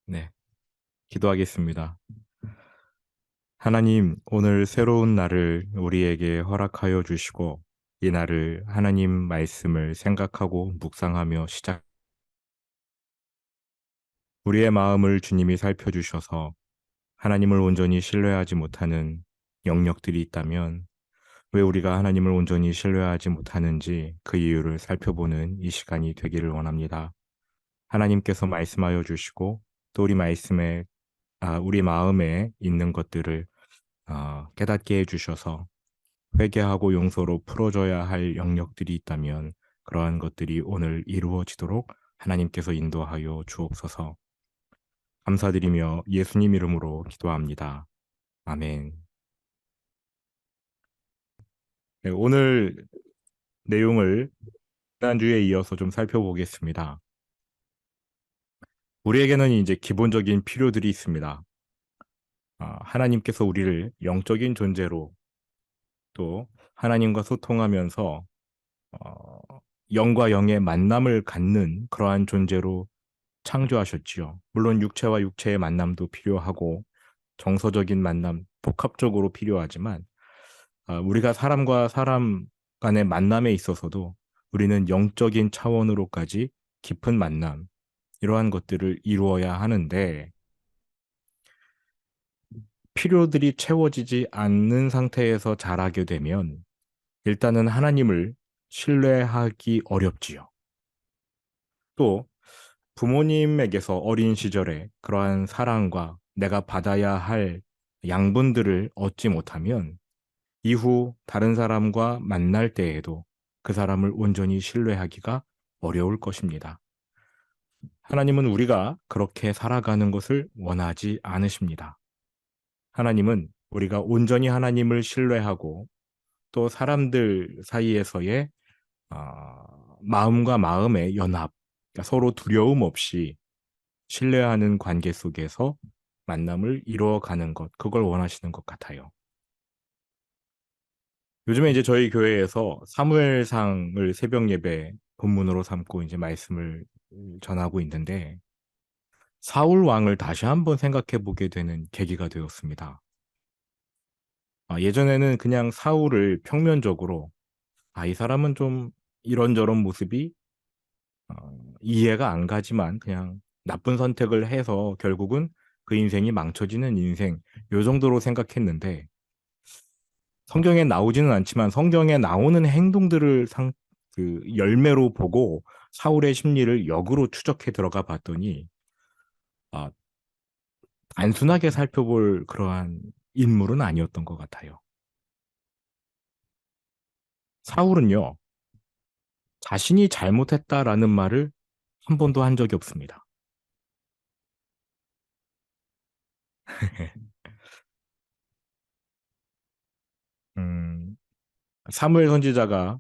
네, 기도하겠습니다. 하나님, 오늘 새로운 날을 우리에게 허락하여 주시고, 이 날을 하나님 말씀을 생각하고 묵상하며 우리의 마음을 주님이 살펴주셔서 하나님을 온전히 신뢰하지 못하는 영역들이 있다면, 왜 우리가 하나님을 온전히 신뢰하지 못하는지 그 이유를 살펴보는 이 시간이 되기를 원합니다. 하나님께서 말씀하여 주시고, 또 우리 마음에 있는 것들을 깨닫게 해주셔서 회개하고 용서로 풀어줘야 할 영역들이 있다면 그러한 것들이 오늘 이루어지도록 하나님께서 인도하여 주옵소서. 감사드리며 예수님 이름으로 기도합니다. 아멘. 네, 오늘 내용을 지난주에 이어서 좀 살펴보겠습니다. 우리에게는 이제 기본적인 필요들이 있습니다. 하나님께서 우리를 영적인 존재로 또 하나님과 소통하면서 어, 영과 영의 만남을 갖는 그러한 존재로 창조하셨지요. 물론 육체와 육체의 만남도 필요하고 정서적인 만남, 복합적으로 필요하지만 우리가 사람과 사람 간의 만남에 있어서도 우리는 영적인 차원으로까지 깊은 만남, 이러한 것들을 이루어야 하는데 필요들이 채워지지 않는 상태에서 자라게 되면 일단은 하나님을 신뢰하기 어렵지요. 또 부모님에게서 어린 시절에 그러한 사랑과 내가 받아야 할 양분들을 얻지 못하면 이후 다른 사람과 만날 때에도 그 사람을 온전히 신뢰하기가 어려울 것입니다. 하나님은 우리가 그렇게 살아가는 것을 원하지 않으십니다. 하나님은 우리가 온전히 하나님을 신뢰하고 또 사람들 사이에서의 마음과 마음의 연합, 그러니까 서로 두려움 없이 신뢰하는 관계 속에서 만남을 이루어가는 것, 그걸 원하시는 것 같아요. 요즘에 이제 저희 교회에서 사무엘상을 새벽 예배 본문으로 삼고 이제 말씀을 전하고 있는데 사울 왕을 다시 한번 생각해 보게 되는 계기가 되었습니다. 예전에는 그냥 사울을 평면적으로 이 사람은 좀 이런저런 모습이 이해가 안 가지만 그냥 나쁜 선택을 해서 결국은 그 인생이 망쳐지는 인생, 요 정도로 생각했는데 성경에 나오지는 않지만 성경에 나오는 행동들을 그 열매로 보고 사울의 심리를 역으로 추적해 들어가 봤더니 아, 단순하게 살펴볼 그러한 인물은 아니었던 것 같아요. 사울은요, 자신이 잘못했다라는 말을 한 번도 한 적이 없습니다. 음, 사무엘 선지자가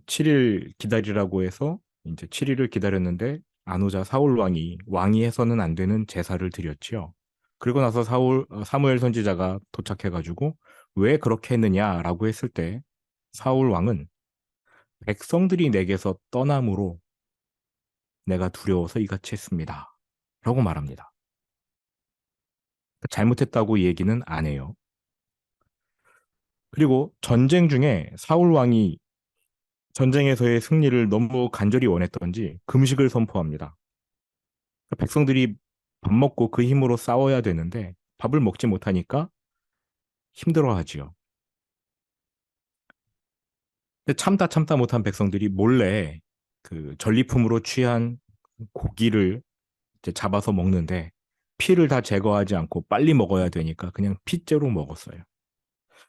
7일 기다리라고 해서 이제 7일을 기다렸는데 안 오자 사울 왕이 해서는 안 되는 제사를 드렸지요. 그리고 나서 사무엘 선지자가 도착해가지고 왜 그렇게 했느냐라고 했을 때 사울 왕은 백성들이 내게서 떠남으로 내가 두려워서 이같이 했습니다. 라고 말합니다. 잘못했다고 얘기는 안 해요. 그리고 전쟁 중에 사울 왕이 전쟁에서의 승리를 너무 간절히 원했던지 금식을 선포합니다. 백성들이 밥 먹고 그 힘으로 싸워야 되는데 밥을 먹지 못하니까 힘들어하지요. 근데 참다 못한 백성들이 몰래 그 전리품으로 취한 고기를 이제 잡아서 먹는데 피를 다 제거하지 않고 빨리 먹어야 되니까 그냥 피째로 먹었어요.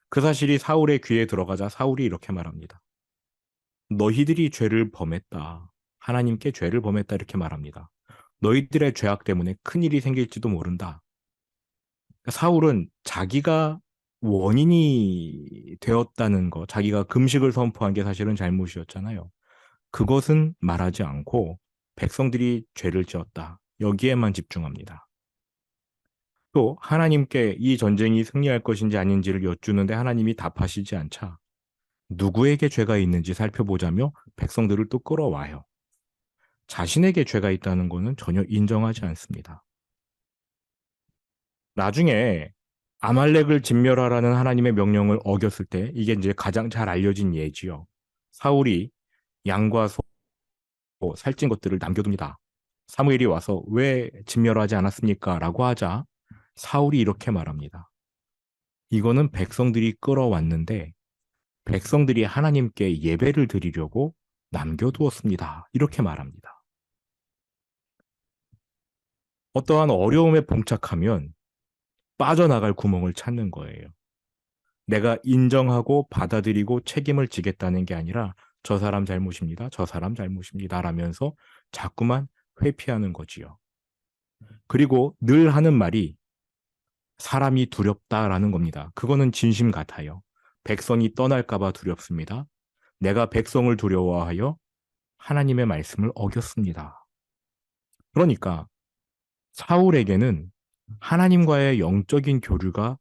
그 사실이 사울의 귀에 들어가자 사울이 이렇게 말합니다. 너희들이 죄를 범했다. 하나님께 죄를 범했다 이렇게 말합니다. 너희들의 죄악 때문에 큰일이 생길지도 모른다. 사울은 자기가 원인이 되었다는 거, 자기가 금식을 선포한 게 사실은 잘못이었잖아요. 그것은 말하지 않고 백성들이 죄를 지었다. 여기에만 집중합니다. 또 하나님께 이 전쟁이 승리할 것인지 아닌지를 여쭈는데 하나님이 답하시지 않자 누구에게 죄가 있는지 살펴보자며 백성들을 또 끌어와요. 자신에게 죄가 있다는 것은 전혀 인정하지 않습니다. 나중에 아말렉을 진멸하라는 하나님의 명령을 어겼을 때 이게 이제 가장 잘 알려진 예지요. 사울이 양과 소, 살찐 것들을 남겨둡니다. 사무엘이 와서 왜 진멸하지 않았습니까? 라고 하자 사울이 이렇게 말합니다. 이거는 백성들이 끌어왔는데 백성들이 하나님께 예배를 드리려고 남겨두었습니다. 이렇게 말합니다. 어떠한 어려움에 봉착하면 빠져나갈 구멍을 찾는 거예요. 내가 인정하고 받아들이고 책임을 지겠다는 게 아니라 저 사람 잘못입니다. 저 사람 잘못입니다. 라면서 자꾸만 회피하는 거지요. 그리고 늘 하는 말이 사람이 두렵다라는 겁니다. 그거는 진심 같아요. 백성이 떠날까봐 두렵습니다. 내가 백성을 두려워하여 하나님의 말씀을 어겼습니다. 그러니까 사울에게는 하나님과의 영적인 교류가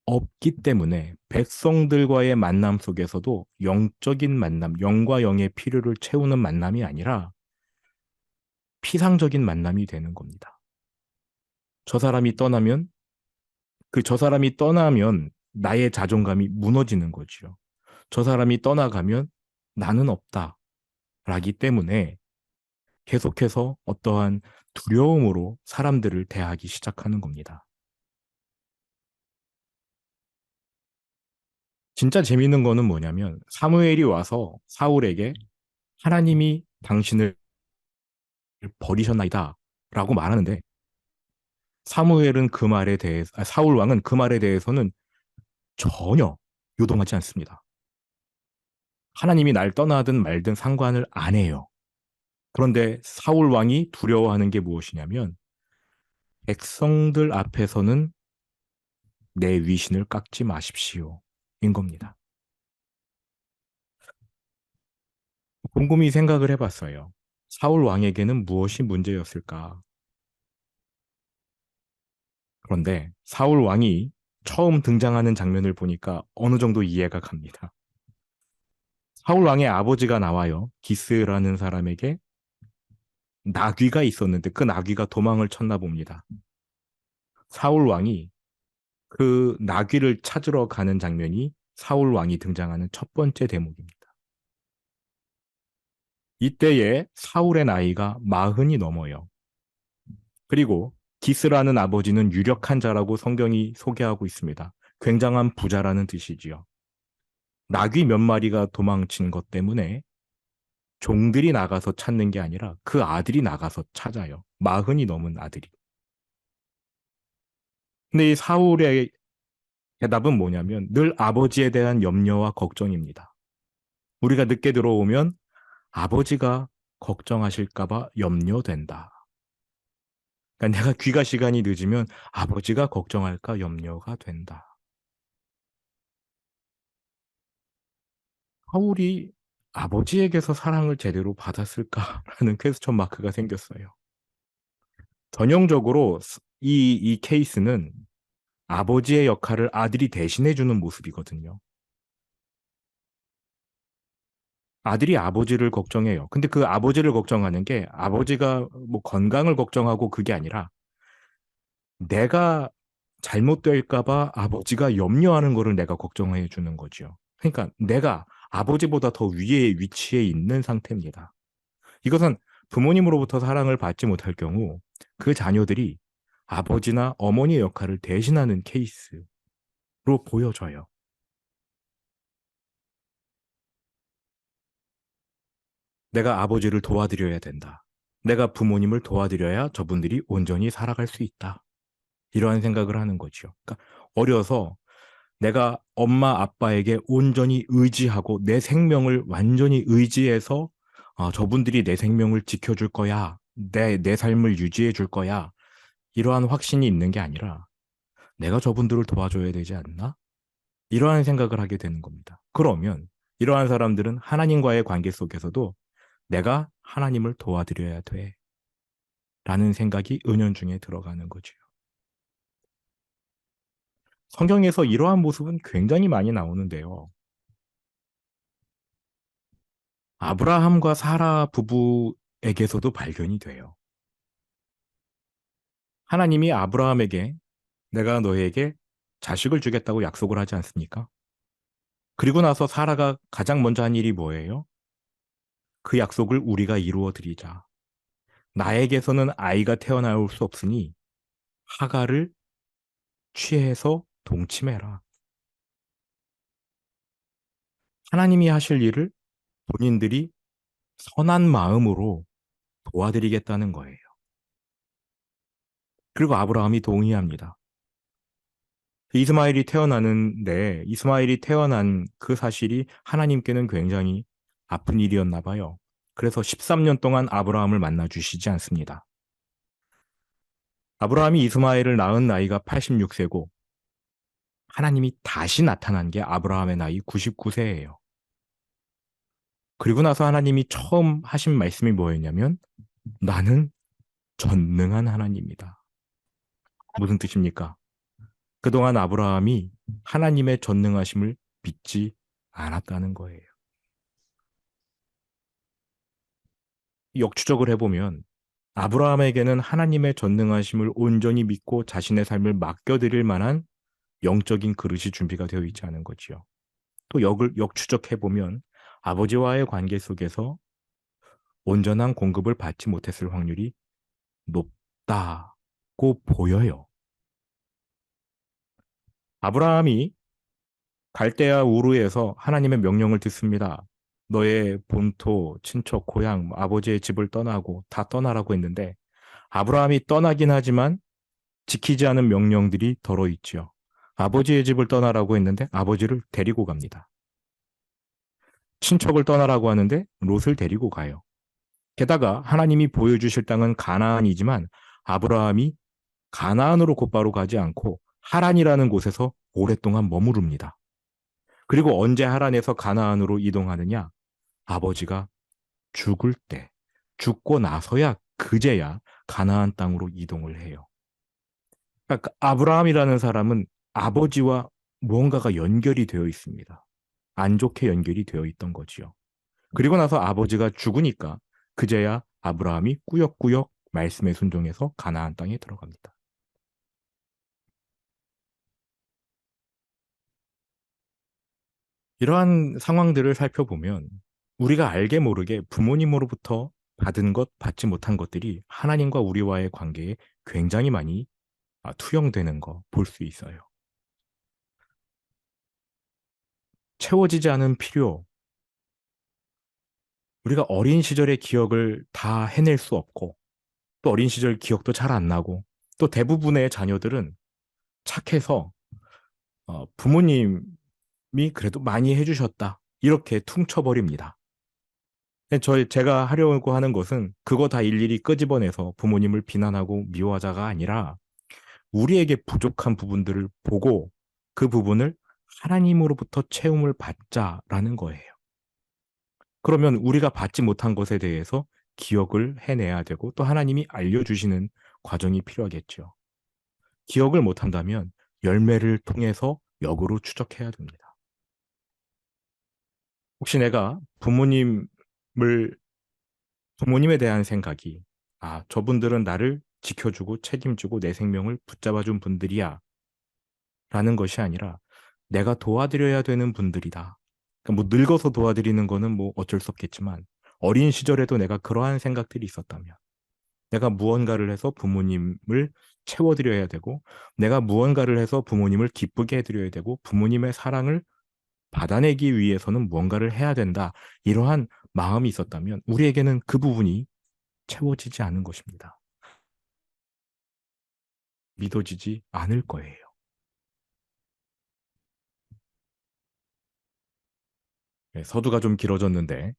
없기 때문에 백성들과의 만남 속에서도 영적인 만남, 영과 영의 필요를 채우는 만남이 아니라 피상적인 만남이 되는 겁니다. 저 사람이 떠나면 저 사람이 떠나면 나의 자존감이 무너지는 거지요. 저 사람이 떠나가면 나는 없다. 라기 때문에 계속해서 어떠한 두려움으로 사람들을 대하기 시작하는 겁니다. 진짜 재밌는 거는 뭐냐면 사무엘이 와서 사울에게 하나님이 당신을 버리셨나이다 라고 말하는데 사무엘은 그 말에 대해서 사울 왕은 그 말에 대해서는 전혀 요동하지 않습니다. 하나님이 날 떠나든 말든 상관을 안 해요. 그런데 사울 왕이 두려워하는 게 무엇이냐면 백성들 앞에서는 내 위신을 깎지 마십시오. 인 겁니다. 곰곰이 생각을 해봤어요. 사울 왕에게는 무엇이 문제였을까? 그런데 사울 왕이 처음 등장하는 장면을 보니까 어느 정도 이해가 갑니다. 사울 왕의 아버지가 나와요. 기스라는 사람에게 나귀가 있었는데 그 나귀가 도망을 쳤나 봅니다. 사울 왕이 그 나귀를 찾으러 가는 장면이 사울 왕이 등장하는 첫 번째 대목입니다. 이때에 사울의 나이가 40이 넘어요. 그리고 기스라는 아버지는 유력한 자라고 성경이 소개하고 있습니다. 굉장한 부자라는 뜻이지요. 나귀 몇 마리가 도망친 것 때문에 종들이 나가서 찾는 게 아니라 그 아들이 나가서 찾아요. 40이 넘은 아들이. 근데 이 사울의 대답은 뭐냐면 늘 아버지에 대한 염려와 걱정입니다. 우리가 늦게 들어오면 아버지가 걱정하실까봐 염려된다. 그러니까 내가 귀가 시간이 늦으면 아버지가 걱정할까 염려가 된다. 사울이 아버지에게서 사랑을 제대로 받았을까라는 퀘스천 마크가 생겼어요. 전형적으로 이 케이스는 아버지의 역할을 아들이 대신해주는 모습이거든요. 아들이 아버지를 걱정해요. 근데 그 아버지를 걱정하는 게 아버지가 뭐 건강을 걱정하고 그게 아니라 내가 잘못될까봐 아버지가 염려하는 거를 내가 걱정해 주는 거죠. 그러니까 내가 아버지보다 더 위에 위치해 있는 상태입니다. 이것은 부모님으로부터 사랑을 받지 못할 경우 그 자녀들이 아버지나 어머니의 역할을 대신하는 케이스로 보여져요. 내가 아버지를 도와드려야 된다. 내가 부모님을 도와드려야 저분들이 온전히 살아갈 수 있다. 이러한 생각을 하는 거죠. 그러니까 어려서 내가 엄마 아빠에게 온전히 의지하고 내 생명을 완전히 의지해서 저분들이 내 생명을 지켜줄 거야. 내 삶을 유지해 줄 거야. 이러한 확신이 있는 게 아니라 내가 저분들을 도와줘야 되지 않나? 이러한 생각을 하게 되는 겁니다. 그러면 이러한 사람들은 하나님과의 관계 속에서도 내가 하나님을 도와드려야 돼. 라는 생각이 은연중에 들어가는 거죠. 성경에서 이러한 모습은 굉장히 많이 나오는데요. 아브라함과 사라 부부에게서도 발견이 돼요. 하나님이 아브라함에게 내가 너에게 자식을 주겠다고 약속을 하지 않습니까? 그리고 나서 사라가 가장 먼저 한 일이 뭐예요? 그 약속을 우리가 이루어 드리자. 나에게서는 아이가 태어나올 수 없으니 하가를 취해서 동침해라. 하나님이 하실 일을 본인들이 선한 마음으로 도와드리겠다는 거예요. 그리고 아브라함이 동의합니다. 이스마일이 태어난 그 사실이 하나님께는 굉장히 아픈 일이었나 봐요. 그래서 13년 동안 아브라함을 만나 주시지 않습니다. 아브라함이 이스마엘을 낳은 나이가 86세고 하나님이 다시 나타난 게 아브라함의 나이 99세예요. 그리고 나서 하나님이 처음 하신 말씀이 뭐였냐면 나는 전능한 하나님이다. 무슨 뜻입니까? 그동안 아브라함이 하나님의 전능하심을 믿지 않았다는 거예요. 역추적을 해보면 아브라함에게는 하나님의 전능하심을 온전히 믿고 자신의 삶을 맡겨드릴 만한 영적인 그릇이 준비가 되어 있지 않은 거지요. 또 역추적해보면 아버지와의 관계 속에서 온전한 공급을 받지 못했을 확률이 높다고 보여요. 아브라함이 갈대아 우르에서 하나님의 명령을 듣습니다. 너의 본토, 친척, 고향, 아버지의 집을 떠나고 다 떠나라고 했는데 아브라함이 떠나긴 하지만 지키지 않은 명령들이 덜어 있지요. 아버지의 집을 떠나라고 했는데 아버지를 데리고 갑니다. 친척을 떠나라고 하는데 롯을 데리고 가요. 게다가 하나님이 보여주실 땅은 가나안이지만 아브라함이 가나안으로 곧바로 가지 않고 하란이라는 곳에서 오랫동안 머무릅니다. 그리고 언제 하란에서 가나안으로 이동하느냐? 아버지가 죽을 때, 죽고 나서야 그제야 가나안 땅으로 이동을 해요. 그러니까 아브라함이라는 사람은 아버지와 무언가가 연결이 되어 있습니다. 안 좋게 연결이 되어 있던 거지요. 그리고 나서 아버지가 죽으니까 그제야 아브라함이 꾸역꾸역 말씀에 순종해서 가나안 땅에 들어갑니다. 이러한 상황들을 살펴보면 우리가 알게 모르게 부모님으로부터 받은 것, 받지 못한 것들이 하나님과 우리와의 관계에 굉장히 많이 투영되는 거 볼 수 있어요. 채워지지 않은 필요, 우리가 어린 시절의 기억을 다 해낼 수 없고 또 어린 시절 기억도 잘 안 나고 또 대부분의 자녀들은 착해서 부모님이 그래도 많이 해주셨다 이렇게 퉁쳐버립니다. 제가 하려고 하는 것은 그거 다 일일이 끄집어내서 부모님을 비난하고 미워하자가 아니라 우리에게 부족한 부분들을 보고 그 부분을 하나님으로부터 채움을 받자라는 거예요. 그러면 우리가 받지 못한 것에 대해서 기억을 해내야 되고 또 하나님이 알려주시는 과정이 필요하겠죠. 기억을 못한다면 열매를 통해서 역으로 추적해야 됩니다. 혹시 내가 부모님에 대한 생각이 저분들은 나를 지켜주고 책임지고 내 생명을 붙잡아준 분들이야 라는 것이 아니라 내가 도와드려야 되는 분들이다. 그러니까 뭐 늙어서 도와드리는 거는 뭐 어쩔 수 없겠지만 어린 시절에도 내가 그러한 생각들이 있었다면 내가 무언가를 해서 부모님을 채워드려야 되고 내가 무언가를 해서 부모님을 기쁘게 해드려야 되고 부모님의 사랑을 받아내기 위해서는 무언가를 해야 된다. 이러한 마음이 있었다면 우리에게는 그 부분이 채워지지 않은 것입니다. 믿어지지 않을 거예요. 네, 서두가 좀 길어졌는데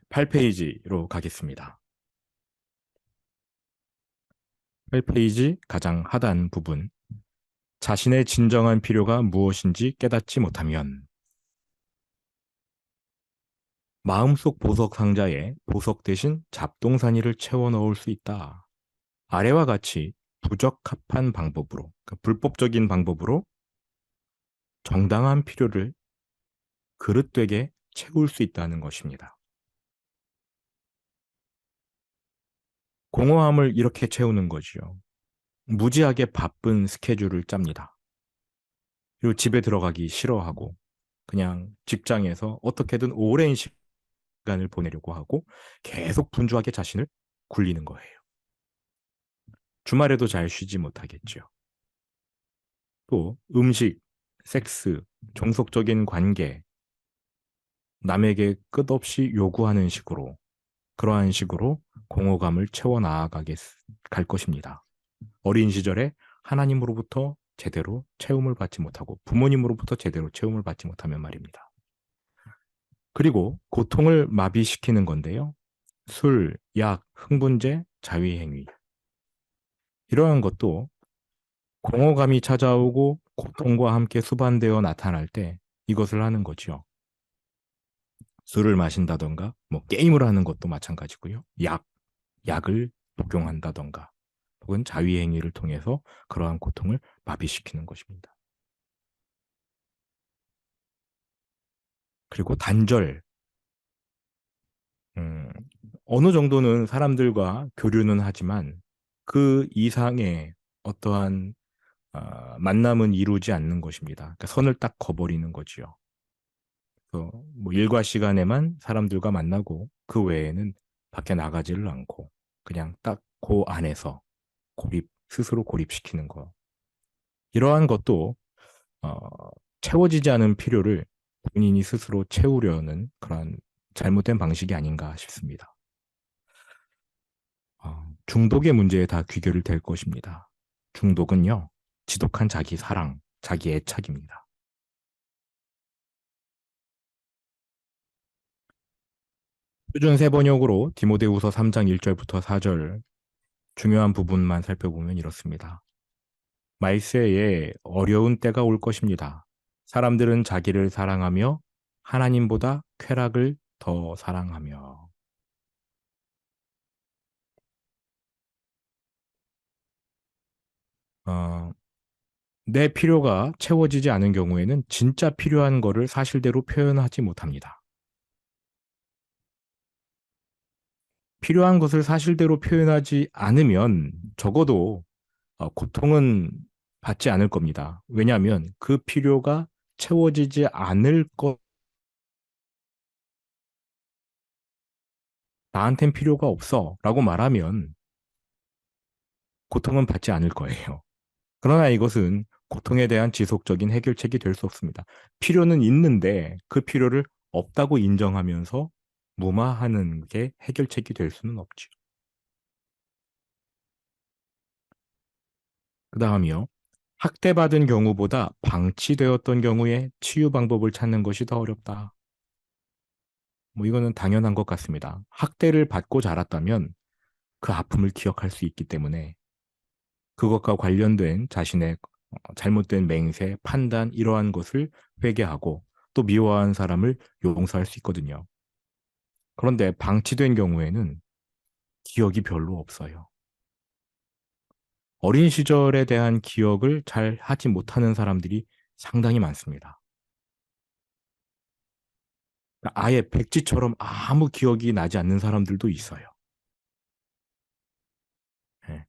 8페이지로 가겠습니다. 8페이지 가장 하단 부분. 자신의 진정한 필요가 무엇인지 깨닫지 못하면 마음속 보석 상자에 보석 대신 잡동사니를 채워 넣을 수 있다. 아래와 같이 부적합한 방법으로, 그러니까 불법적인 방법으로 정당한 필요를 그릇되게 채울 수 있다는 것입니다. 공허함을 이렇게 채우는 거지요. 무지하게 바쁜 스케줄을 짭니다. 그리고 집에 들어가기 싫어하고 그냥 직장에서 어떻게든 오랜 시간을 보내려고 하고 계속 분주하게 자신을 굴리는 거예요. 주말에도 잘 쉬지 못하겠죠. 또 음식, 섹스, 종속적인 관계, 남에게 끝없이 요구하는 식으로 그러한 식으로 공허감을 채워 나아가게 갈 것입니다. 어린 시절에 하나님으로부터 제대로 채움을 받지 못하고 부모님으로부터 제대로 채움을 받지 못하면 말입니다. 그리고 고통을 마비시키는 건데요. 술, 약, 흥분제, 자위행위. 이러한 것도 공허감이 찾아오고 고통과 함께 수반되어 나타날 때 이것을 하는 거죠. 술을 마신다던가, 뭐 게임을 하는 것도 마찬가지고요. 약을 복용한다던가, 혹은 자위행위를 통해서 그러한 고통을 마비시키는 것입니다. 그리고 단절, 음, 어느 정도는 사람들과 교류는 하지만 그 이상의 어떠한 만남은 이루지 않는 것입니다. 그러니까 선을 딱 거버리는 거지요. 그래서 뭐 일과 시간에만 사람들과 만나고 그 외에는 밖에 나가지를 않고 그냥 딱 그 안에서 스스로 고립시키는 거. 이러한 것도 어, 채워지지 않은 필요를 본인이 스스로 채우려는 그런 잘못된 방식이 아닌가 싶습니다. 중독의 문제에 다 귀결을 될 것입니다. 중독은요, 지독한 자기 사랑, 자기 애착입니다. 표준 세 번역으로 디모데후서 3장 1절부터 4절 중요한 부분만 살펴보면 이렇습니다. 말세에 어려운 때가 올 것입니다. 사람들은 자기를 사랑하며 하나님보다 쾌락을 더 사랑하며. 어, 내 필요가 채워지지 않은 경우에는 진짜 필요한 거를 사실대로 표현하지 못합니다. 필요한 것을 사실대로 표현하지 않으면 적어도 고통은 받지 않을 겁니다. 왜냐하면 그 필요가 채워지지 않을 것, 나한텐 필요가 없어 라고 말하면 고통은 받지 않을 거예요. 그러나 이것은 고통에 대한 지속적인 해결책이 될 수 없습니다. 필요는 있는데 그 필요를 없다고 인정하면서 무마하는 게 해결책이 될 수는 없죠. 그 다음이요. 학대받은 경우보다 방치되었던 경우에 치유 방법을 찾는 것이 더 어렵다. 뭐 이거는 당연한 것 같습니다. 학대를 받고 자랐다면 그 아픔을 기억할 수 있기 때문에 그것과 관련된 자신의 잘못된 맹세, 판단 이러한 것을 회개하고 또 미워한 사람을 용서할 수 있거든요. 그런데 방치된 경우에는 기억이 별로 없어요. 어린 시절에 대한 기억을 잘 하지 못하는 사람들이 상당히 많습니다. 아예 백지처럼 아무 기억이 나지 않는 사람들도 있어요. 예.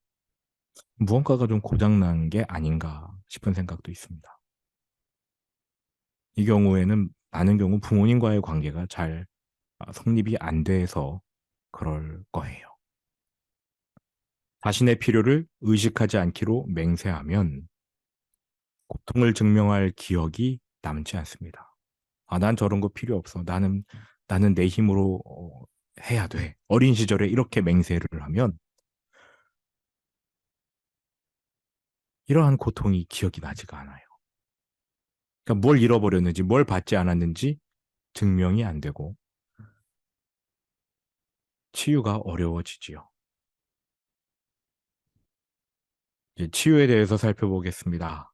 무언가가 좀 고장난 게 아닌가 싶은 생각도 있습니다. 이 경우에는 많은 경우 부모님과의 관계가 잘 성립이 안 돼서 그럴 거예요. 자신의 필요를 의식하지 않기로 맹세하면 고통을 증명할 기억이 남지 않습니다. 난 저런 거 필요 없어. 나는 내 힘으로 해야 돼. 어린 시절에 이렇게 맹세를 하면 이러한 고통이 기억이 나지가 않아요. 그러니까 뭘 잃어버렸는지, 뭘 받지 않았는지 증명이 안 되고 치유가 어려워지지요. 이제 치유에 대해서 살펴보겠습니다.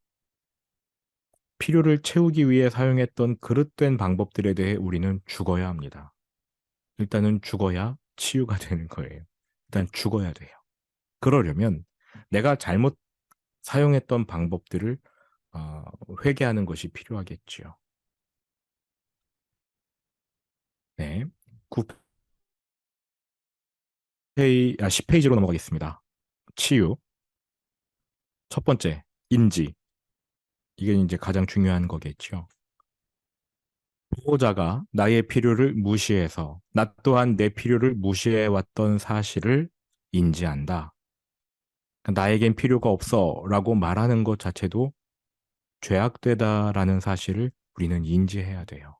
필요를 채우기 위해 사용했던 그릇된 방법들에 대해 우리는 죽어야 합니다. 일단은 죽어야 치유가 되는 거예요. 일단 죽어야 돼요. 그러려면 내가 잘못 사용했던 방법들을 어, 회개하는 것이 필요하겠지요. 네. 10페이지로 넘어가겠습니다. 치유. 첫 번째, 인지. 이게 이제 가장 중요한 거겠죠. 보호자가 나의 필요를 무시해서 나 또한 내 필요를 무시해왔던 사실을 인지한다. 나에겐 필요가 없어 라고 말하는 것 자체도 죄악되다라는 사실을 우리는 인지해야 돼요.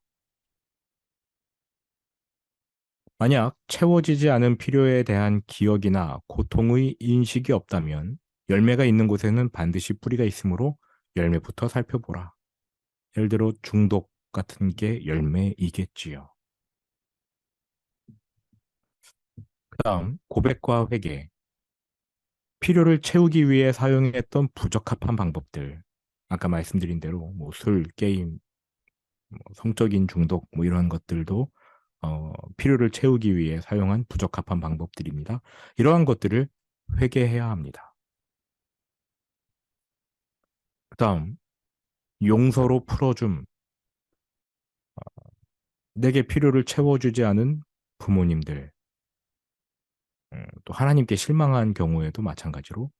만약 채워지지 않은 필요에 대한 기억이나 고통의 인식이 없다면 열매가 있는 곳에는 반드시 뿌리가 있으므로 열매부터 살펴보라. 예를 들어 중독 같은 게 열매이겠지요. 그다음 고백과 회개. 필요를 채우기 위해 사용했던 부적합한 방법들. 아까 말씀드린 대로 뭐 술, 게임, 뭐 성적인 중독 뭐 이런 것들도 필요를 채우기 위해 사용한 부적합한 방법들입니다. 이러한 것들을 회개해야 합니다. 그다음 용서로 풀어줌. 내게 필요를 채워주지 않은 부모님들, 또 하나님께 실망한 경우에도 마찬가지로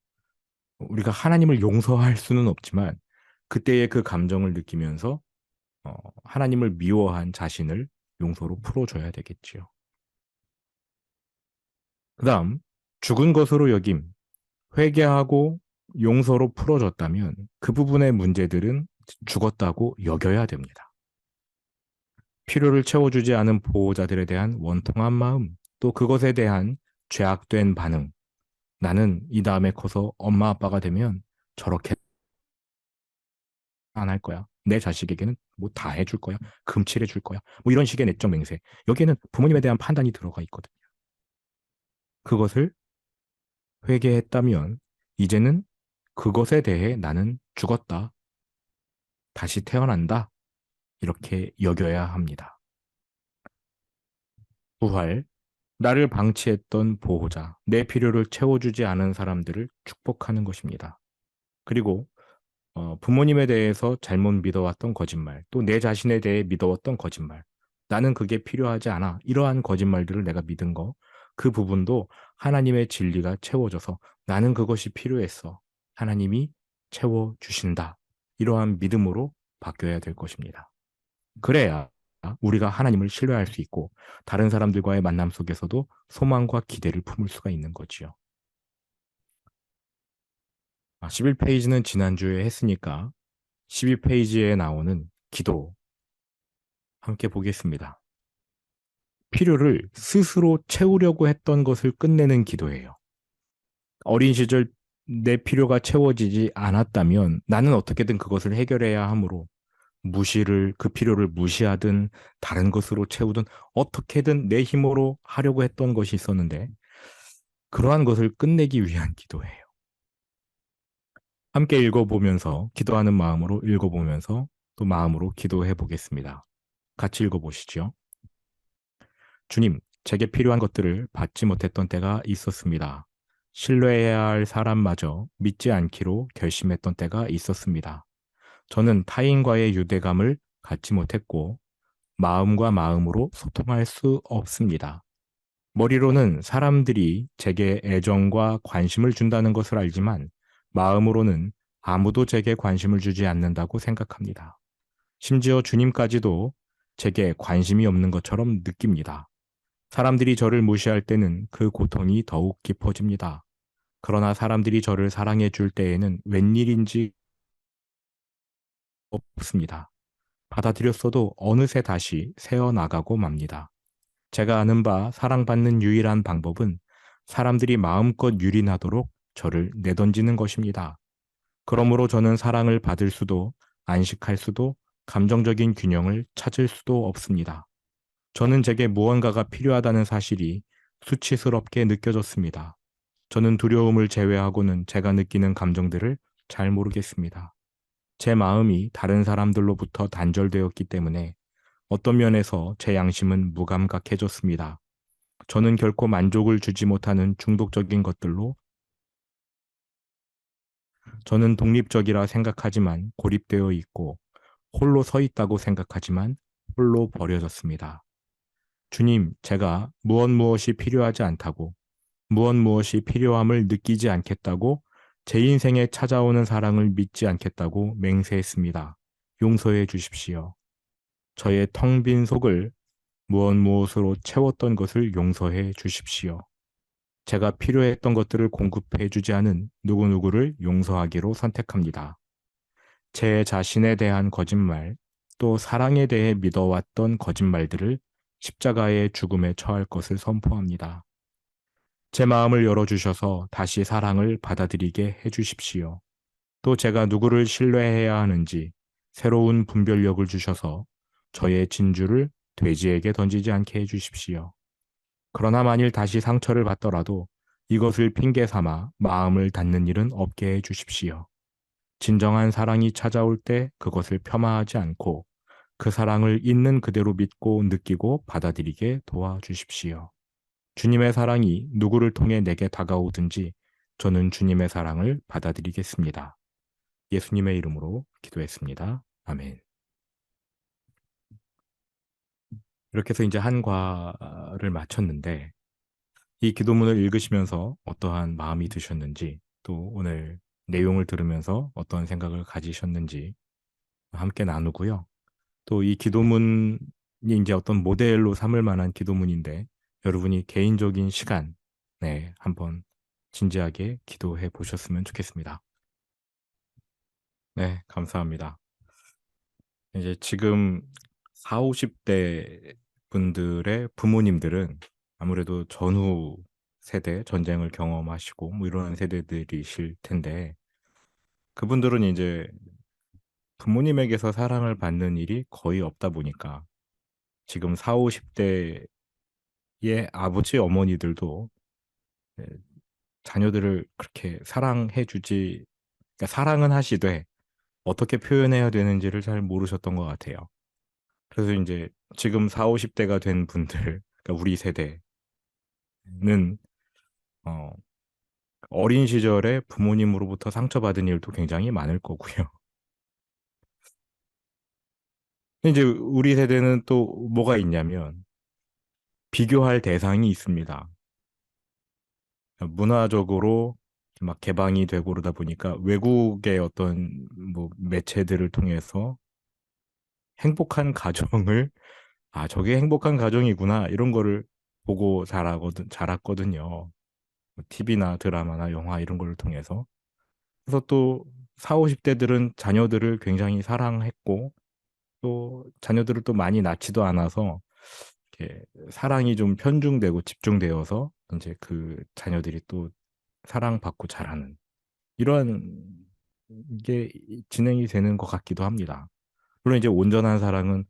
우리가 하나님을 용서할 수는 없지만 그때의 그 감정을 느끼면서 어, 하나님을 미워한 자신을 용서로 풀어줘야 되겠지요. 그 다음, 죽은 것으로 여김, 회개하고 용서로 풀어줬다면 그 부분의 문제들은 죽었다고 여겨야 됩니다. 필요를 채워주지 않은 보호자들에 대한 원통한 마음, 또 그것에 대한 죄악된 반응. 나는 이 다음에 커서 엄마 아빠가 되면 저렇게 안 할 거야. 내 자식에게는 뭐 다 해줄 거야. 금칠해 줄 거야. 뭐 이런 식의 내적 맹세. 여기에는 부모님에 대한 판단이 들어가 있거든요. 그것을 회개했다면 이제는 그것에 대해 나는 죽었다. 다시 태어난다. 이렇게 여겨야 합니다. 부활. 나를 방치했던 보호자, 내 필요를 채워주지 않은 사람들을 축복하는 것입니다. 그리고 부모님에 대해서 잘못 믿어왔던 거짓말, 또 내 자신에 대해 믿어왔던 거짓말, 나는 그게 필요하지 않아. 이러한 거짓말들을 내가 믿은 거, 그 부분도 하나님의 진리가 채워져서 나는 그것이 필요했어. 하나님이 채워주신다. 이러한 믿음으로 바뀌어야 될 것입니다. 그래야 우리가 하나님을 신뢰할 수 있고 다른 사람들과의 만남 속에서도 소망과 기대를 품을 수가 있는 거지요. 11페이지는 지난주에 했으니까 12페이지에 나오는 기도 함께 보겠습니다. 필요를 스스로 채우려고 했던 것을 끝내는 기도예요. 어린 시절 내 필요가 채워지지 않았다면 나는 어떻게든 그것을 해결해야 하므로 그 필요를 무시하든 다른 것으로 채우든 어떻게든 내 힘으로 하려고 했던 것이 있었는데 그러한 것을 끝내기 위한 기도예요. 함께 읽어보면서 기도하는 마음으로 읽어보면서 또 마음으로 기도해 보겠습니다. 같이 읽어보시죠. 주님, 제게 필요한 것들을 받지 못했던 때가 있었습니다. 신뢰해야 할 사람마저 믿지 않기로 결심했던 때가 있었습니다. 저는 타인과의 유대감을 갖지 못했고 마음과 마음으로 소통할 수 없습니다. 머리로는 사람들이 제게 애정과 관심을 준다는 것을 알지만 마음으로는 아무도 제게 관심을 주지 않는다고 생각합니다. 심지어 주님까지도 제게 관심이 없는 것처럼 느낍니다. 사람들이 저를 무시할 때는 그 고통이 더욱 깊어집니다. 그러나 사람들이 저를 사랑해 줄 때에는 웬일인지 없습니다. 받아들였어도 어느새 다시 새어나가고 맙니다. 제가 아는 바 사랑받는 유일한 방법은 사람들이 마음껏 유린하도록 저를 내던지는 것입니다. 그러므로 저는 사랑을 받을 수도 안식할 수도 감정적인 균형을 찾을 수도 없습니다. 저는 제게 무언가가 필요하다는 사실이 수치스럽게 느껴졌습니다. 저는 두려움을 제외하고는 제가 느끼는 감정들을 잘 모르겠습니다. 제 마음이 다른 사람들로부터 단절되었기 때문에 어떤 면에서 제 양심은 무감각해졌습니다. 저는 결코 만족을 주지 못하는 중독적인 것들로 저는 독립적이라 생각하지만 고립되어 있고 홀로 서 있다고 생각하지만 홀로 버려졌습니다. 주님, 제가 무엇이 필요하지 않다고 무엇이 필요함을 느끼지 않겠다고 제 인생에 찾아오는 사랑을 믿지 않겠다고 맹세했습니다. 용서해 주십시오. 저의 텅 빈 속을 무엇 무엇으로 채웠던 것을 용서해 주십시오. 제가 필요했던 것들을 공급해 주지 않은 누구누구를 용서하기로 선택합니다. 제 자신에 대한 거짓말, 또 사랑에 대해 믿어왔던 거짓말들을 십자가의 죽음에 처할 것을 선포합니다. 제 마음을 열어주셔서 다시 사랑을 받아들이게 해주십시오. 또 제가 누구를 신뢰해야 하는지 새로운 분별력을 주셔서 저의 진주를 돼지에게 던지지 않게 해주십시오. 그러나 만일 다시 상처를 받더라도 이것을 핑계 삼아 마음을 닫는 일은 없게 해주십시오. 진정한 사랑이 찾아올 때 그것을 폄하하지 않고 그 사랑을 있는 그대로 믿고 느끼고 받아들이게 도와주십시오. 주님의 사랑이 누구를 통해 내게 다가오든지 저는 주님의 사랑을 받아들이겠습니다. 예수님의 이름으로 기도했습니다. 아멘. 이렇게 해서 이제 한 과를 마쳤는데 이 기도문을 읽으시면서 어떠한 마음이 드셨는지 또 오늘 내용을 들으면서 어떤 생각을 가지셨는지 함께 나누고요. 또 이 기도문이 이제 어떤 모델로 삼을 만한 기도문인데 여러분이 개인적인 시간에 한번 진지하게 기도해 보셨으면 좋겠습니다. 네, 감사합니다. 이제 지금 4, 50대 분들의 부모님들은 아무래도 전후 세대 전쟁을 경험하시고 뭐 이런 세대들이실 텐데 그분들은 이제 부모님에게서 사랑을 받는 일이 거의 없다 보니까 지금 4, 50대의 아버지 어머니들도 예, 자녀들을 그렇게 사랑해 주지, 그러니까 사랑은 하시되 어떻게 표현해야 되는지를 잘 모르셨던 것 같아요. 그래서 이제 지금 4, 50대가 된 분들, 그러니까 우리 세대는 어, 어린 시절에 부모님으로부터 상처받은 일도 굉장히 많을 거고요. 이제 우리 세대는 또 뭐가 있냐면 비교할 대상이 있습니다. 문화적으로 막 개방이 되고 그러다 보니까 외국의 어떤 뭐 매체들을 통해서 행복한 가정을 저게 행복한 가정이구나 이런 거를 보고 자랐거든요. TV나 드라마나 영화 이런 걸 통해서. 그래서 또 4, 50대들은 자녀들을 굉장히 사랑했고 또 자녀들을 또 많이 낳지도 않아서 이렇게 사랑이 좀 편중되고 집중되어서 이제 그 자녀들이 또 사랑받고 자라는 이런 게 진행이 되는 것 같기도 합니다. 물론 이제 온전한 사랑은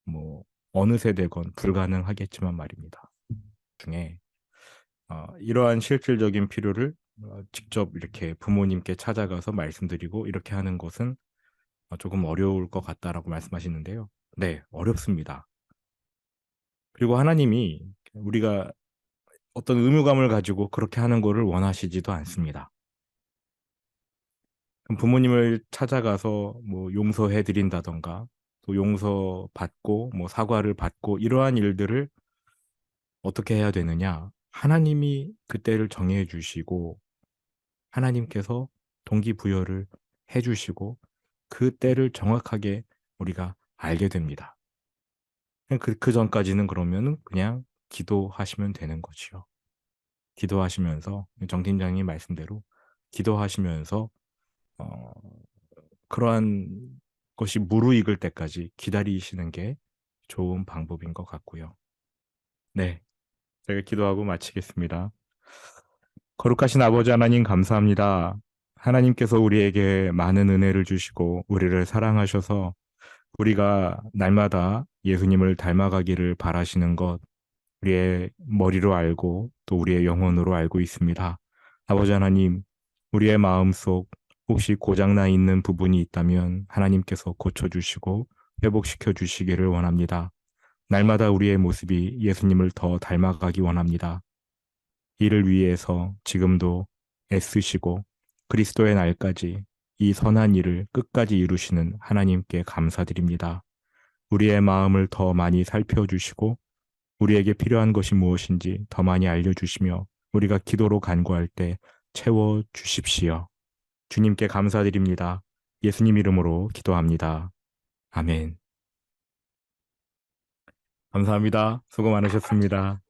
뭐 어느 세대건 불가능하겠지만 말입니다. 중에 이러한 실질적인 필요를 직접 이렇게 부모님께 찾아가서 말씀드리고 이렇게 하는 것은 조금 어려울 것 같다라고 말씀하시는데요. 네, 어렵습니다. 그리고 하나님이 우리가 어떤 의무감을 가지고 그렇게 하는 것을 원하시지도 않습니다. 부모님을 찾아가서 뭐 용서해 드린다던가 또 용서받고 뭐 사과를 받고 이러한 일들을 어떻게 해야 되느냐? 하나님이 그때를 정해 주시고 하나님께서 동기부여를 해 주시고 그때를 정확하게 우리가 알게 됩니다. 그 전까지는 그러면은 그냥 기도하시면 되는 거지요. 기도하시면서 정 팀장님 말씀대로 기도하시면서 어, 그러한 것이 무르익을 때까지 기다리시는 게 좋은 방법인 것 같고요. 네, 제가 기도하고 마치겠습니다. 거룩하신 아버지 하나님 감사합니다. 하나님께서 우리에게 많은 은혜를 주시고 우리를 사랑하셔서 우리가 날마다 예수님을 닮아가기를 바라시는 것 우리의 머리로 알고 또 우리의 영혼으로 알고 있습니다. 아버지 하나님, 우리의 마음속 혹시 고장나 있는 부분이 있다면 하나님께서 고쳐주시고 회복시켜 주시기를 원합니다. 날마다 우리의 모습이 예수님을 더 닮아가기 원합니다. 이를 위해서 지금도 애쓰시고 그리스도의 날까지 이 선한 일을 끝까지 이루시는 하나님께 감사드립니다. 우리의 마음을 더 많이 살펴주시고 우리에게 필요한 것이 무엇인지 더 많이 알려주시며 우리가 기도로 간구할 때 채워주십시오. 주님께 감사드립니다. 예수님 이름으로 기도합니다. 아멘. 감사합니다. 수고 많으셨습니다.